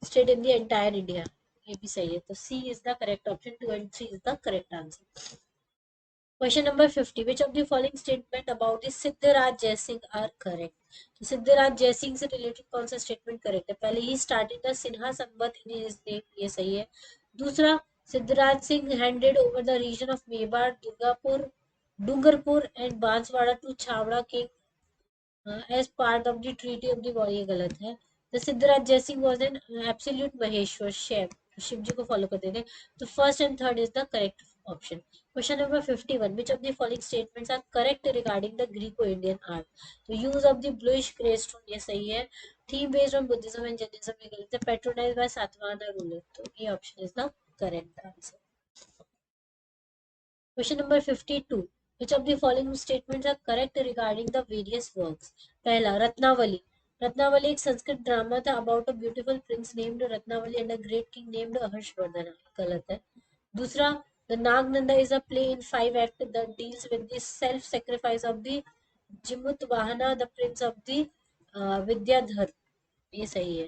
state in the entire India, ये भी सही है। तो C is the correct option, 2 and 3 is the correct answer. Question number 50, which of the following statement about the Siddharaj Jaisingh are correct? तो सिद्धराज जयसिंह से रिलेटेड कौन सा स्टेटमेंट करेक्ट है? पहले ही स्टार्टेड द सिन्हा संबंध इन हिज नेम, ये सही है। दूसरा, Siddharaj Singh handed over the region of Mewar, Durgapur, Dungarpur and Banswara to Chavda के as part of the treaty of the war, ये गलत है। The Siddharaj Jaisingh was an absolute Maheshwar Shiv, Shiv जी को फॉलो करते थे। तो first and third is the correct option. Question number 51, which of the following statements are correct regarding the Greco-Indian art? तो use of the bluish grey stone, ये सही है। Theme based on Buddhism and Jainism, ये गलत है। Patronized by Satavahana ruler, तो ये option is the correct answer. Question number 52. Which of the following statements are correct regarding the various works? पहला, रत्नावली। रत्नावली एक संस्कृत ड्रामा था about a beautiful prince named Ratnavali and a great king named Harshvardhan, गलत है। दूसरा, The Nagnanda is a play in 5 acts that deals with the self-sacrifice of the Jimutwahana, the prince of the Vidyadhar, ये सही है।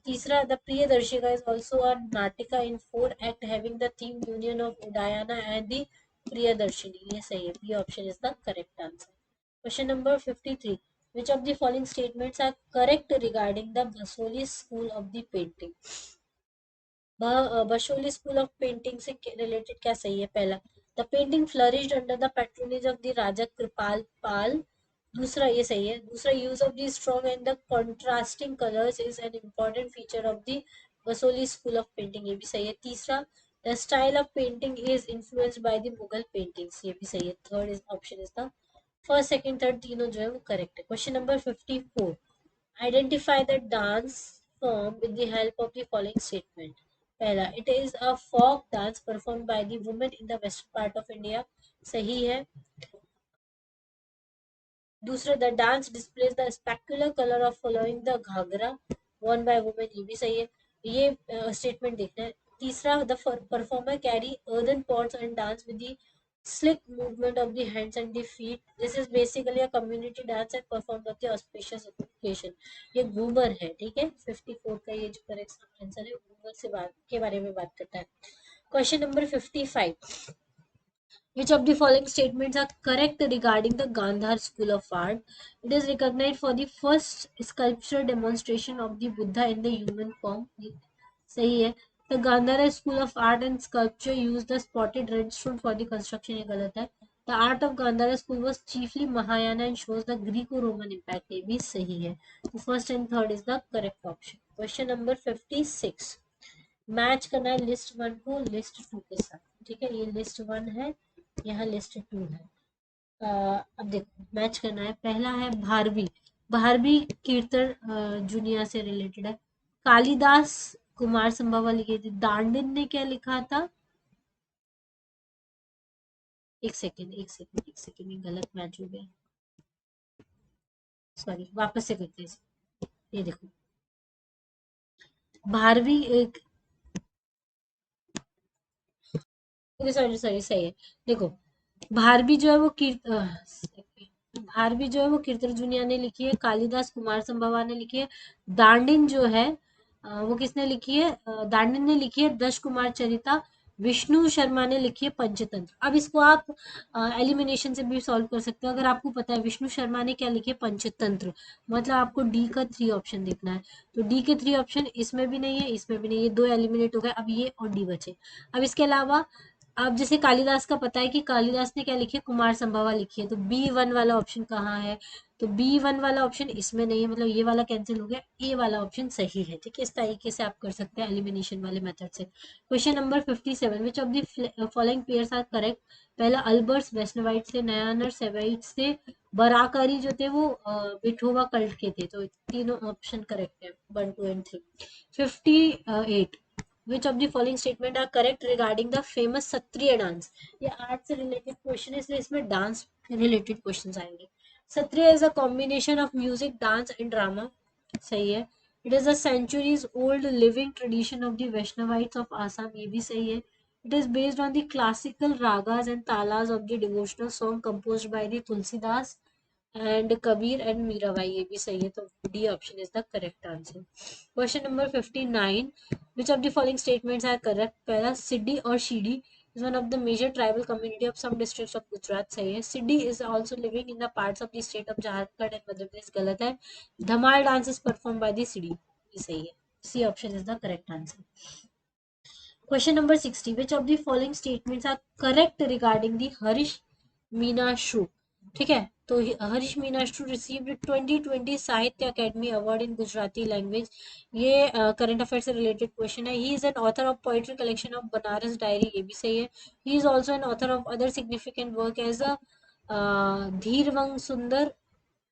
तीसरा, the Priyadarshika is also a natika in 4 act having the theme union of Udayana and the Priyadarshini, ये सही है। B option is the correct answer. Question number 53, which of the following statements are correct regarding the Basohli school of the painting? Basohli school of painting से रिलेटेड क्या सही है? पहला, the painting flourished under the patronage of the Raja Kripal Pal, दूसरा, ये सही है। दूसरा, use of the strong and the contrasting colours is an important feature of the Basohli school of painting, ये भी सही है। तीसरा, the style of painting is influenced by the Mughal paintings, ये भी सही है। Third is option is the first second third, तीनों जो है वो करेक्ट है। Question number 54, identify the dance form with the help of the following statement? पहला, it is a folk dance perform by the women in the western part of India, सही है। दूसरा, the dance displays the specular colour of following the ghagra worn by women, ये भी सही है। ये स्टेटमेंट देखना है। तीसरा, the performer carry earthen pots and dance with the slick movement of the hands and the feet. This is basically a community dance and performed at the auspicious occasion. ये घूमर है, ठीक है। 54 का ये जो करेक्ट आंसर है, घूमर से बात के बारे में बात करता है। Question number 55, which of the following statements are correct regarding the Gandhar School of Art? It is recognized for the first sculptural demonstration of the Buddha in the human form. सही है। The Gandhara School of Art and Sculpture used the spotted red stone for the construction, ये गलत है। The art of Gandhara School was chiefly Mahayana and shows the Greco-Roman impact, ये भी सही है। So first and third is the correct option. Question number 56. Match करना है लिस्ट 1 को लिस्ट 2 के साथ, ठीक है। ये लिस्ट 1 है, यहाँ लिस्ट 2 है। अब देखो मैच करना है। पहला है भारवी। भारवी कीर्तन जुनिया से रिलेटेड है। कालिदास कुमार संभवा लिखे थे। दांडिन ने क्या लिखा था? एक सेकेंड एक सेकेंड एक सेकेंड, ये गलत मैच हो गया, सॉरी, वापस से करते हैं। ये देखो, भारवी एक, सॉरी सॉरी, सही है। देखो, भारवी जो है वो भारवी जो है वो कीर्तन जुनिया ने लिखी है। कालिदास कुमार संभवा ने लिखी है। दांडिन जो है वो किसने लिखी है? दांडिन ने लिखी है दश कुमार चरिता। विष्णु शर्मा ने लिखी है पंचतंत्र। अब इसको आप एलिमिनेशन से भी सॉल्व कर सकते हो। अगर आपको पता है विष्णु शर्मा ने क्या लिखी है, पंचतंत्र, मतलब आपको डी का 3 ऑप्शन देखना है। तो डी के 3 ऑप्शन इसमें भी नहीं है, इसमें भी नहीं है, 2 एलिमिनेट हो गए। अब ये और डी बचे। अब इसके अलावा अब जैसे कालिदास का पता है कि कालिदास ने क्या लिखी है, कुमार संभवा लिखी है, तो B1 वाला ऑप्शन कहाँ है? तो B1 वाला ऑप्शन इसमें नहीं है, मतलब ये वाला कैंसिल हो गया। ए वाला ऑप्शन सही है, ठीक है। इस तरीके से आप कर सकते हैं एलिमिनेशन वाले मेथड से। Question number 57, which of the following pairs are correct? पहला, अल्बर्ट्स वैष्णवाइट से, नयानर सेवाइट से, बराकारी जो थे वो विठोवा कल्ट के थे। तो तीनों ऑप्शन करेक्ट है, 1 2 and 3। 58, which of the following statement are correct regarding the famous Satriya dance? ये आर्ट से रिलेटेड क्वेश्चन है, इसलिए इसमें डांस रिलेटेड क्वेश्चंस आएंगे। Satriya is a combination of music, dance and drama, सही है। It is a centuries old living tradition of the Vaishnavites of Assam, ये भी सही है। It is based on the classical ragas and talas of the devotional song composed by the Tulsidas and Kabir and Mirabai, ये भी सही है। तो D option is the correct answer. Question number 59, which of the following statements are correct? पहला, सिड्डी और Sheedi is one of the major tribal community of some districts of Gujarat, सही है. Siddi is also living in the parts of the state of Jharkhand and Madhya Pradesh, गलत है. Dhamal dance is performed by the Siddi, ये सही है. C option is the correct answer. Question number 60. Which of the following statements are correct regarding the Harish Meenashru? ठीक है, तो Harish मीनाश्रू received 2020 Sahitya Akademi award in Gujarati language. ये करंट अफेयर से रिलेटेड क्वेश्चन है. He is an author of poetry collection of Banaras diary, ये भी सही है. He is also an author of other significant work as a धीरवंग सुंदर,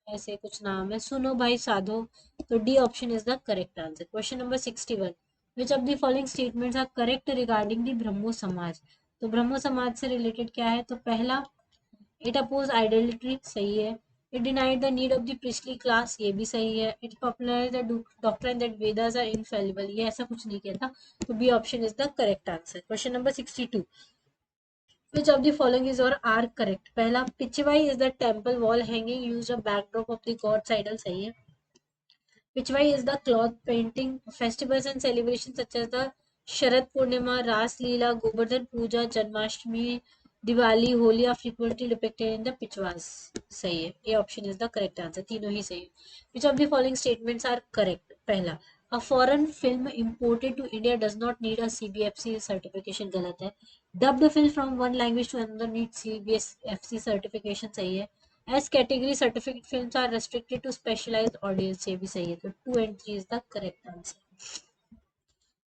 ऐसे कुछ नाम है. सुनो भाई साधो, तो D option is the correct answer. Question number 61. Which of the following statements are correct regarding the Brahmo समाज? तो ब्रह्मो समाज से रिलेटेड क्या है? तो पहला, इट अपोज आइडेलिटी, सही है. It denied the need of the priestly class, ये भी सही है. It popularised the doctrine that Vedas are infallible, ये ऐसा कुछ नहीं कहता, तो B option is the correct answer. Question number 62. Which of the following is or are correct? पहला, Pichwai is the temple wall hanging used a backdrop of the god's idol, सही है. Pichwai is the cloth painting. Festivals and celebrations such as the Sharad Purnima, रास लीला, गोवर्धन पूजा, Janmashtami, Diwali, Holi are frequently depicted in the पिछवास, सही है. ये option is the correct answer, तीनों ही सही है. Which of the following statements are correct? पहला, a foreign film imported to India does not need a CBFC certification, गलत है. Dubbed film from one language to another needs CBFC certification, सही है. As category certificate films are restricted to specialized audience, ये भी सही है. तो 2 and 3 is the correct answer.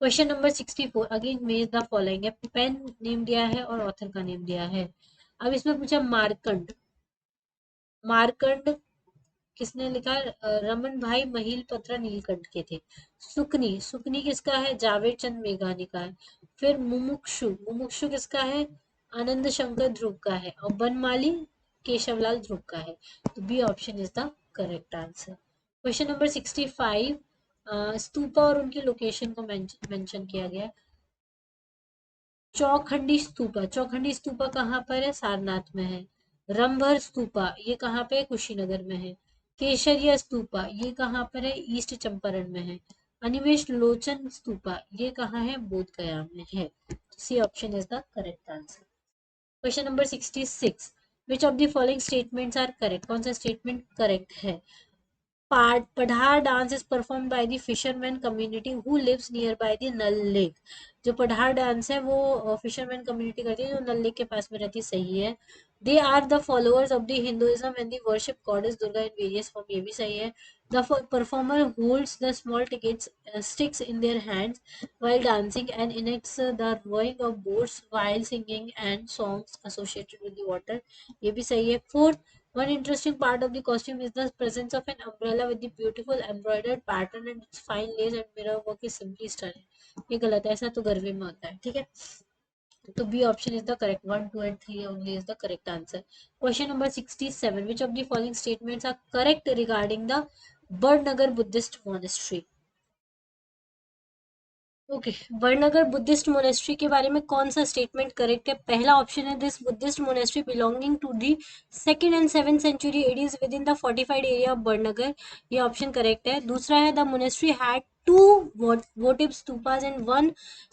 Question number 64. Again मेज द फॉलोइंग है. पेन नेम दिया है और ऑथर का नेम दिया है. अब इसमें पूछा मार्कंड. मार्कंड किसने लिखा? रमन भाई महिल पत्र नीलकंठ के थे. सुकनी, सुकनी किसका है? जावेद चंद मेघानी का है. फिर मुमुक्षु, मुमुक्षु किसका है? आनंद शंकर ध्रुव का है. और बनमाली केशवलाल ध्रुव का है. तो B option is the correct answer. Question number 65. Stupa और उनकी लोकेशन को मेंशन किया गया है. चौखंडी स्तूपा, चौखंडी स्तूपा कहाँ पर है? सारनाथ में है. रंभर स्तूपा, ये कहाँ पे है? कुशीनगर में है. केशरिया स्तूपा, ये कहाँ पर है? ईस्ट चंपारण में है. अनिमेष लोचन स्तूपा, ये कहाँ है? बोध गया में है. C option is the correct answer. Question number 66. Which of the following statements are correct? कौन सा स्टेटमेंट करेक्ट है? Padhar dance is perform by the fisherman community who lives near by the Nal lake. जो पढ़ार डांस है वो फिशरमैन कम्युनिटी करती है जो नल लेक के पास में रहती है, सही है. They are the followers of the Hinduism and the worship goddess Durga in various form, ये भी सही है. The performer holds the small tickets sticks in their hands while dancing and enacts the rowing of boats while singing and songs associated with the water, ये भी सही है. Fourth, one interesting part of the costume is the presence of an umbrella with the beautiful embroidered pattern and its fine lace and mirror work is simply stunning. ये गलत है, ऐसा तो गरबे में होता है. ठीक है, तो B option is the correct. 1, 2 and 3 only is the correct answer. Question number 67. Which of the following statements are correct regarding the Bardnagar Buddhist Monastery? Okay, Vadnagar Buddhist monastery के बारे में कौन सा स्टेटमेंट करेक्ट है? पहला ऑप्शन है, this Buddhist monastery belonging to the 2nd and 7th century AD is within the fortified area of Vadnagar, ये ऑप्शन करेक्ट है. दूसरा है, the monastery had two votive stupas and one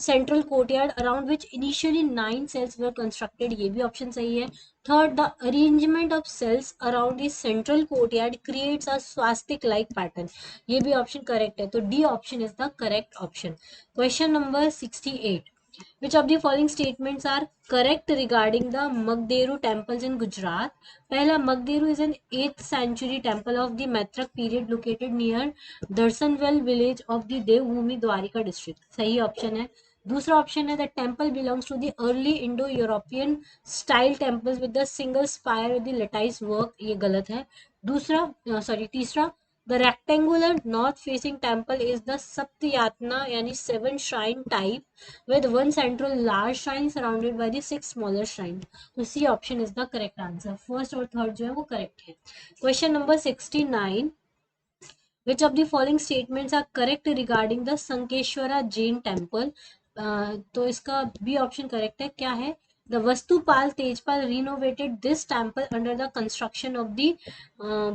central courtyard around which initially 9 cells were constructed, ये भी ऑप्शन सही है. Third, the arrangement of cells around the central courtyard creates a swastik like pattern, ये भी ऑप्शन करेक्ट है. तो D option is the correct option. Question number 68. Which of the following statements are correct regarding the Magderu temples in Gujarat? पहला, Magderu is an 8th century temple of the Maitrak period located near Darsanwell village of the Devbhoomi Dwarika district, सही ऑप्शन है. दूसरा ऑप्शन है, the temple belongs to the early Indo European style temples with the single spire with the lattice work, ये गलत है. तीसरा, the rectangular north facing temple is the Saptayatna यानी 7 shrine type with one central large shrine surrounded by the 6 smaller shrine. तो C option is the correct answer. First और थर्ड जो है वो करेक्ट है. Question number 69. Which of the following statements are correct regarding the Sankeshwara Jain temple? तो इसका बी ऑप्शन करेक्ट है. क्या है? The Vastupal Tejpal renovated this temple under the construction of the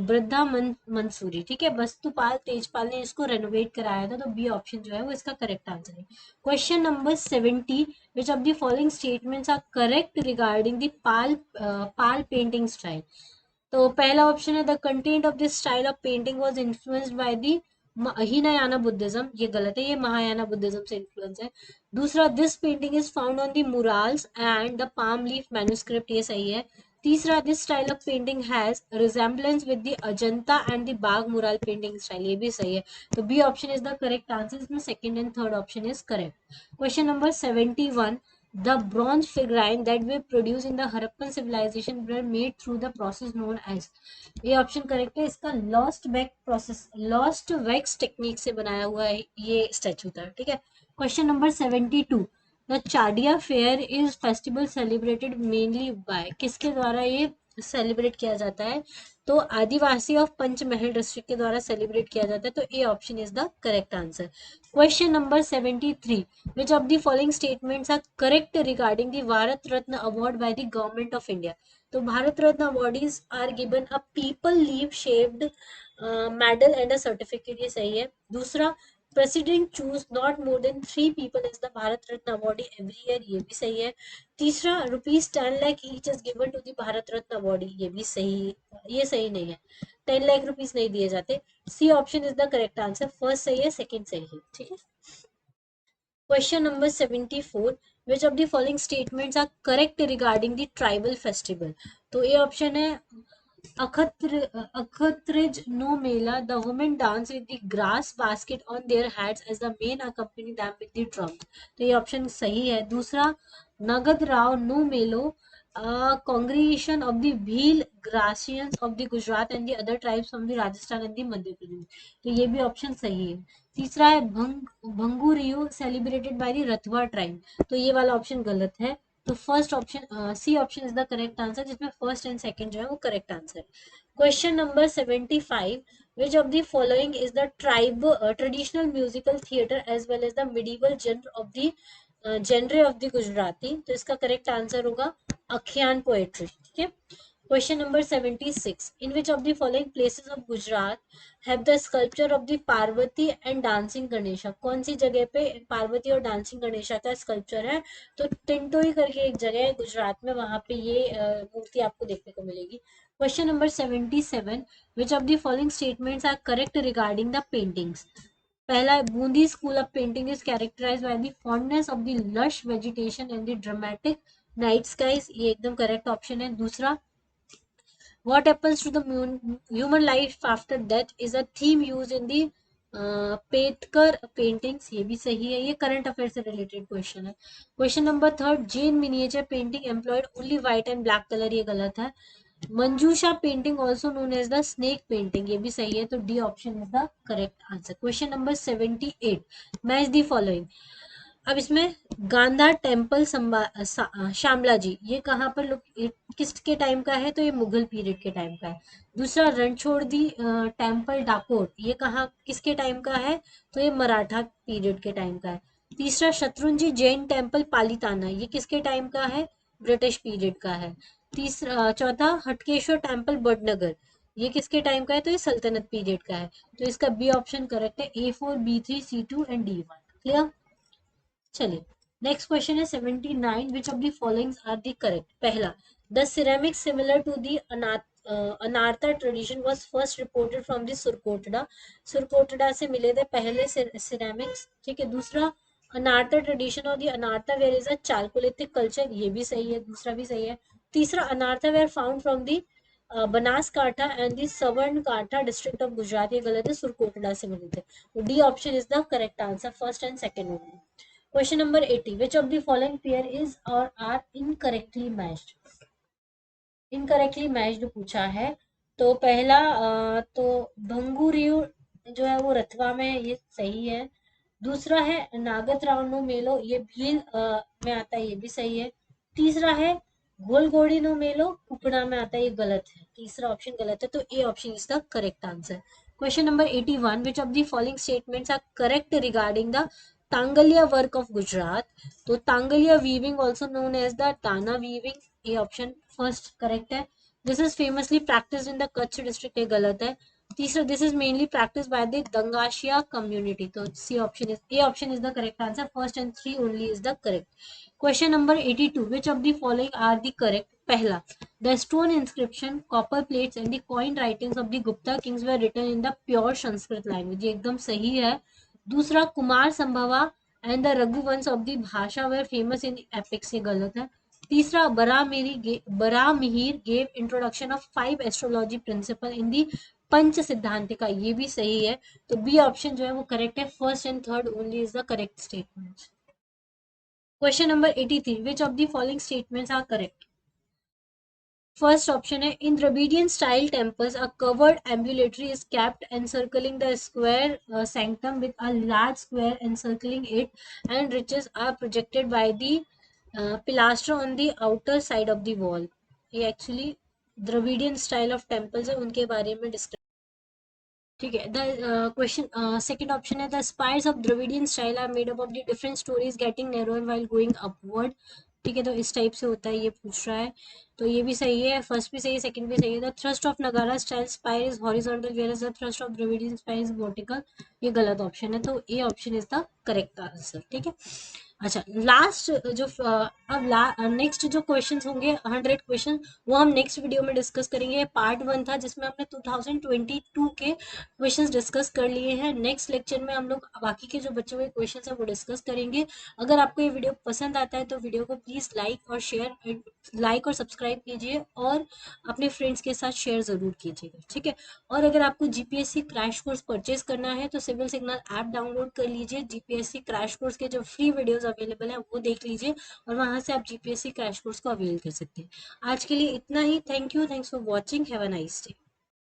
वृद्धा मंसूरी. ठीक है, वस्तुपाल तेजपाल ने इसको रेनोवेट कराया था, तो बी ऑप्शन जो है वो इसका करेक्ट आंसर है. Question number 70, which of the following statements are correct regarding the Pala painting style. तो पहला ऑप्शन है the content of this style of painting was influenced by the Hinayana Buddhism. ये गलत है, ये महायाना बुद्धिज्म से इन्फ्लुएंस है. दूसरा, this painting is found on the murals and the palm leaf manuscript. ये सही है. तीसरा, this style of painting has resemblance with the Ajanta and the Bagh mural painting style. ये भी सही है. तो B option is the correct answer. इसमें second and third option is correct. Question number 71, the bronze figurine that were produced in the Harappan civilization were made through the process known as. ये ऑप्शन करेक्ट है. इसका लॉस्ट वैक्स टेक्निक से बनाया हुआ है ये स्टैचू था. ठीक है. Question number 72, the Chadiya fair is festival celebrated mainly by. किसके द्वारा ये सेलिब्रेट किया जाता है? तो आदिवासी ऑफ पंचमहल डिस्ट्रिक्ट के द्वारा सेलिब्रेट किया जाता है. तो A option is the correct answer. Question number 73, which of the following statements are correct regarding the Bharat Ratna award by the government of India. तो Bharat Ratna awardees are given a peepal leaf shaped medal and a certificate. ये सही है. दूसरा, president choose not more than 3 people is the Bharat Ratna awardee every year. ये भी सही है. तीसरा, ₹10 lakh each is given to the Bharat Ratna awardee. ये भी सही, ये सही नहीं है. 10 लाख रुपीज नहीं दिए जाते. C option is the correct answer. First सही है, सेकंड सही है. ठीक है. Question number 74, which of the following statements are correct regarding the tribal festival. तो ये ऑप्शन है अखत्रिज नो मेला. The women dance with the grass basket on their heads as the men accompany them with the drum. तो ये ऑप्शन सही है. दूसरा, नगद राव नो मेलो congregation of the Bhil Gracians of the Gujarat and the other tribes from the Rajasthan and the Madhya Pradesh. तो ये भी ऑप्शन सही है. तीसरा है Bhagoria celebrated by the Rathwa tribe. तो ये वाला ऑप्शन गलत है. तो first option C option is the correct answer, जिसमें फर्स्ट एंड सेकंड जो है वो करेक्ट आंसर है. Question number 75, which of the following is the traditional musical theatre as well as the medieval genre of the genre of the Gujarati. तो इसका करेक्ट आंसर होगा अख्यान पोएट्री. ठीक है. Question number 76, in which of the following places of Gujarat have the sculpture of the Parvati and dancing Ganesha. कौन सी जगह पे पार्वती और डांसिंग गणेशा का स्कल्पचर है? तो टिंटोई करके एक जगह है गुजरात में, वहां पे ये मूर्ति आपको देखने को मिलेगी. Question number 77, which of the following statements are correct regarding the paintings. पहला, Bundi school of painting is characterised by the fondness of the lush vegetation and the dramatic night skies. ये एकदम करेक्ट ऑप्शन है. दूसरा, what happens to the human life after death is a theme used in the Paitkar paintings. ये भी सही है. ये करंट अफेयर से रिलेटेड क्वेश्चन है. Question number 3, Jain miniature painting employed only white and black colour. ये गलत है. Manjusha painting also known as the snake painting. ये भी सही है. तो D option is the correct answer. Question number 78, match the following. अब इसमें गांधा टेम्पल श्यामला जी, ये कहाँ पर किसके टाइम का है? तो ये मुगल पीरियड के टाइम का है. दूसरा, रणछोड़दी टेम्पल डाकोट, ये कहाँ किसके टाइम का है? तो ये मराठा पीरियड के टाइम का है. तीसरा, शत्रुंजी जैन टेम्पल पालीताना, ये किसके टाइम का है? ब्रिटिश पीरियड का है. चौथा, हटकेश्वर टेम्पल बडनगर, ये किसके टाइम का है? तो ये सल्तनत पीरियड का है. तो इसका बी ऑप्शन करेक्ट है. A4, B3, C2 and D1. Clear. चलिए, नेक्स्ट क्वेश्चन है 79, which of the followings are the correct. पहला, the ceramic similar to the Anarta tradition was first reported from the Surkotada से मिले थे पहले सिरेमिक्स. ठीक है. दूसरा, अनारता ट्रेडिशन और the Anarta ware is a chalcolithic culture. ये भी सही है. दूसरा भी सही है. तीसरा, Anarta ware found from the Banaskantha and the Sabarkantha district of Gujarat. ये गलत है. सुरकोटड़ा से मिले थे. तो D option is the correct answer, first and second only. Question number 80, which of the following pair is or are incorrectly matched. Incorrectly matched पूछा है. तो पहला तो भंगुरियू जो है वो रथवा में है, ये सही है. दूसरा है नागत रावनो मेलो, ये भील में आता है, ये भी सही है. तीसरा है घोलगोड़ी नो मेलो, कुपड़ा में आता है, ये गलत है. तीसरा ऑप्शन गलत है. तो A option is the correct answer. Question number 81, which of the following statements are correct regarding the Tangaliya work of Gujarat, तो Tangaliya weaving also known as the Tana weaving, ये ऑप्शन फर्स्ट करेक्ट है। This is famously practice in the Kutch district, ये गलत है। तीसरा, this is mainly practice by the Dangasia community, तो C option is, A option is the correct answer, first and three only is the correct. Question number 82, which of the following are the correct? पहला, the stone inscription, copper plates and the coin writings of the Gupta kings were written in the pure Sanskrit language, ये एकदम सही है। दूसरा, Kumara Sambhava and the Raghuvansha of the भाषा वेर फेमस इन एपिक्स, ये गलत है। तीसरा, Varahamihira gave introduction of 5 astrology principle in the Pancha Siddhantika, ये भी सही है। तो बी ऑप्शन जो है वो करेक्ट है, first and third only is the correct statement. Question number 83, which of the following statements are correct? First option है, in Dravidian style temples a covered ambulatory is kept encircling the square sanctum with a large square encircling it, and riches are projected by the pilaster on the outer side of the wall, ये actually Dravidian style of temples है, उनके बारे में डिस्कस। ठीक है, द क्वेश्चन सेकंड ऑप्शन है, the spires of Dravidian style are made up of the different storeys getting narrower while going upward, ठीक है, तो इस टाइप से होता है, ये पूछ रहा है, तो ये भी सही है, फर्स्ट भी सही है, सेकंड भी सही है। द थ्रस्ट ऑफ नगारा style spire is horizontal whereas the thrust of Dravidian spire is vertical, ये गलत ऑप्शन है, तो A option is the correct answer, ठीक है। अच्छा, लास्ट जो अब नेक्स्ट जो क्वेश्चंस होंगे 100 क्वेश्चन, वो हम नेक्स्ट वीडियो में डिस्कस करेंगे। पार्ट 1 था जिसमें हमने 2022 के क्वेश्चंस डिस्कस कर लिए हैं। नेक्स्ट लेक्चर में हम लोग बाकी के जो बचे हुए क्वेश्चंस हैं वो डिस्कस करेंगे। अगर आपको ये वीडियो पसंद आता है तो वीडियो को प्लीज लाइक और शेयर, लाइक और सब्सक्राइब कीजिए, और अपने फ्रेंड्स के साथ शेयर जरूर कीजिएगा, ठीक है। और अगर आपको जीपीएससी क्रैश कोर्स परचेज करना है तो सिविल सिग्नल ऐप डाउनलोड कर लीजिए, जीपीएससी क्रैश कोर्स के जो फ्री वीडियोस अवेलेबल हैं वो देख लीजिए, और वहां से आप जीपीएससी क्रैश कोर्स को अवेल कर सकते हैं। आज के लिए इतना ही, thank you, thanks for watching, have a nice day.